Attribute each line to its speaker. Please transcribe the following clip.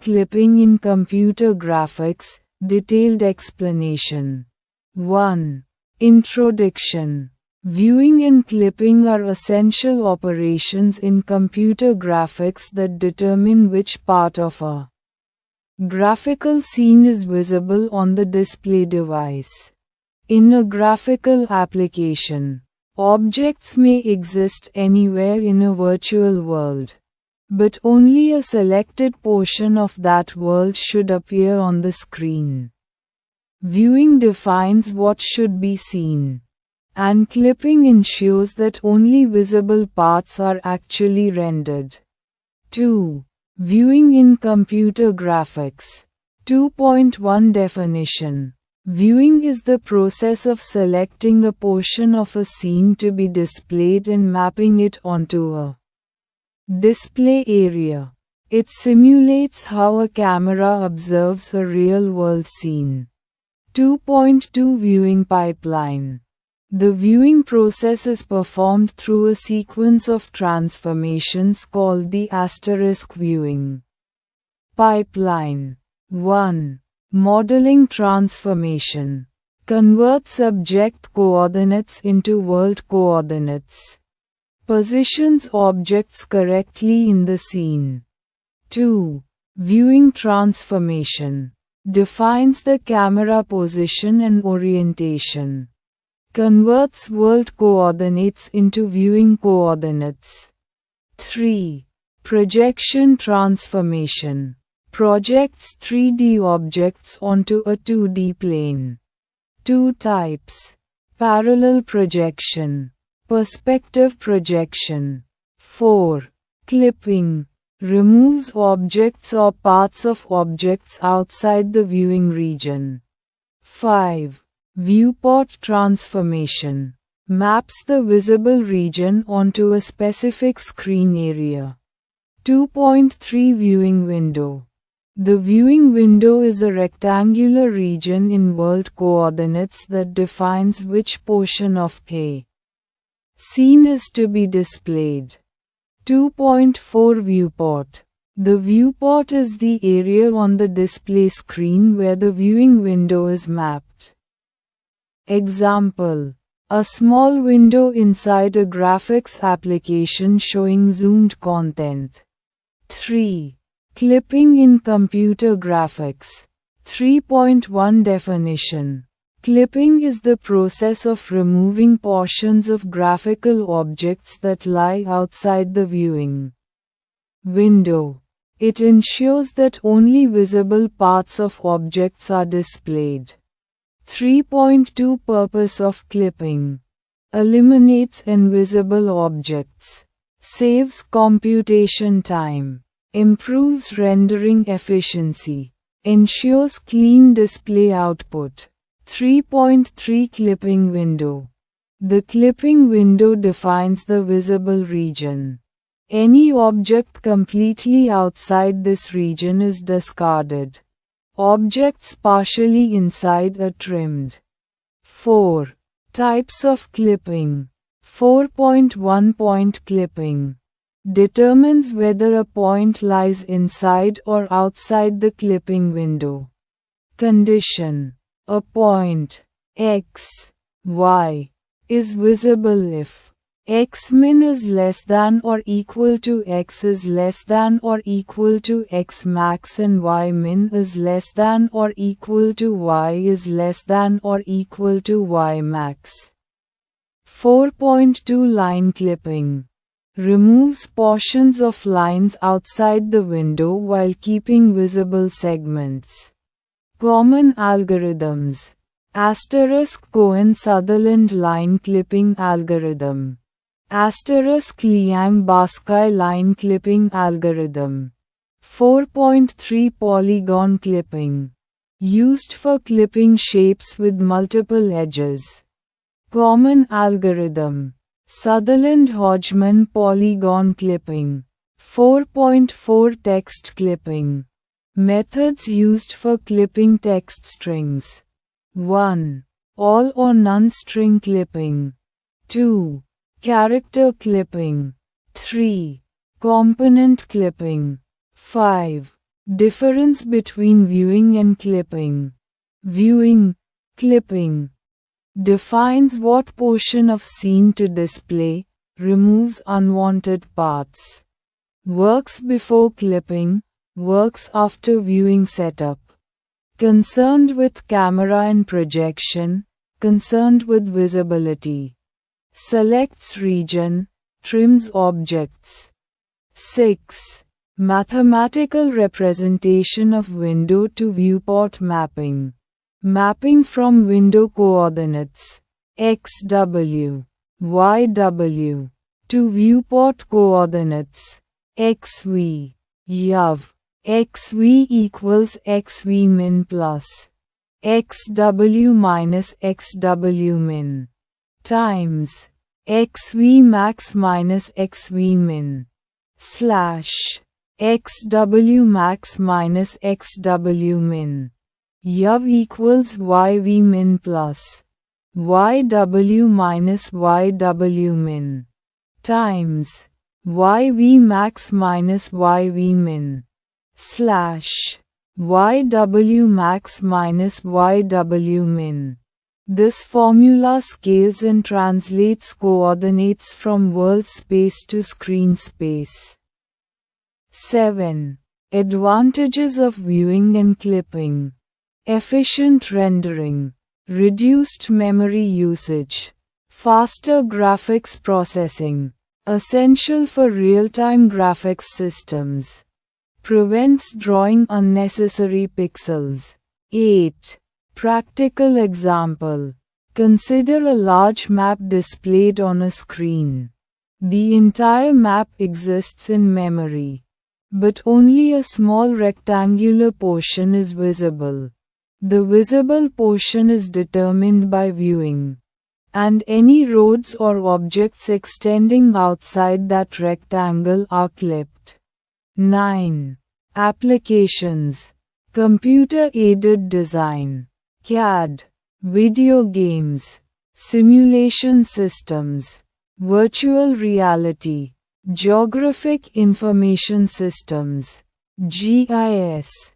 Speaker 1: clipping in computer graphics, detailed explanation. 1. Introduction. Viewing and clipping are essential operations in computer graphics that determine which part of a graphical scene is visible on the display device. In a graphical application, objects may exist anywhere in a virtual world, but only a selected portion of that world should appear on the screen. Viewing defines what should be seen, and clipping ensures that only visible parts are actually rendered. 2. Viewing in computer graphics. 2.1 Definition. Viewing is the process of selecting a portion of a scene to be displayed and mapping it onto a display area. It simulates how a camera observes a real-world scene. 2.2 Viewing pipeline. The viewing process is performed through a sequence of transformations called the asterisk viewing pipeline. 1. Modeling transformation. Convert subject coordinates into world coordinates. Positions objects correctly in the scene. 2. Viewing transformation. Defines the camera position and orientation. Converts world coordinates into viewing coordinates. 3. Projection transformation. Projects 3D objects onto a 2D plane. 2 types. Parallel projection. Perspective projection. 4. Clipping. Removes objects or parts of objects outside the viewing region. 5. Viewport transformation. Maps the visible region onto a specific screen area. 2.3 Viewing window. The viewing window is a rectangular region in world coordinates that defines which portion of a scene is to be displayed. 2.4 Viewport. The viewport is the area on the display screen where the viewing window is mapped. Example: a small window inside a graphics application showing zoomed content. 3. Clipping in computer graphics. 3.1 Definition. Clipping is the process of removing portions of graphical objects that lie outside the viewing window. It ensures that only visible parts of objects are displayed. 3.2 Purpose of clipping. Eliminates invisible objects. Saves computation time. Improves rendering efficiency. Ensures clean display output. 3.3 Clipping window. The clipping window defines the visible region. Any object completely outside this region is discarded. Objects partially inside are trimmed. 4. Types of clipping. 4.1 Point clipping. Determines whether a point lies inside or outside the clipping window. Condition. A point x, y is visible if x min is less than or equal to x is less than or equal to x max and y min is less than or equal to y is less than or equal to y max. 4.2 Line clipping. Removes portions of lines outside the window while keeping visible segments. Common algorithms. Cohen-Sutherland line clipping algorithm. Liang-Baskai line clipping algorithm. 4.3 Polygon clipping. Used for clipping shapes with multiple edges. Common algorithm. Sutherland-Hodgman polygon clipping. 4.4 Text clipping. Methods used for clipping text strings. 1. All or none string clipping. 2. Character clipping. 3. Component clipping. 5. Difference between viewing and clipping. Viewing, clipping, defines what portion of scene to display, removes unwanted parts. Works before clipping, works after viewing setup. Concerned with camera and projection, concerned with visibility. Selects region, trims objects. 6. Mathematical representation of window to viewport mapping. Mapping from window coordinates xw, yw to viewport coordinates xv, yav. xv equals xv min plus xw minus xw min times xv max minus xv min slash xw max minus xw min. Yav equals yv min plus yw minus yw min times yv max minus yv min slash yw max minus yw min. This formula scales and translates coordinates from world space to screen space. 7. Advantages of viewing and clipping. Efficient rendering, reduced memory usage, faster graphics processing, essential for real-time graphics systems, prevents drawing unnecessary pixels. 8. Practical example. Consider a large map displayed on a screen. The entire map exists in memory, but only a small rectangular portion is visible. The visible portion is determined by viewing, and any roads or objects extending outside that rectangle are clipped. 9. Applications. Computer-aided design, CAD, video games, simulation systems, virtual reality, geographic information systems, GIS.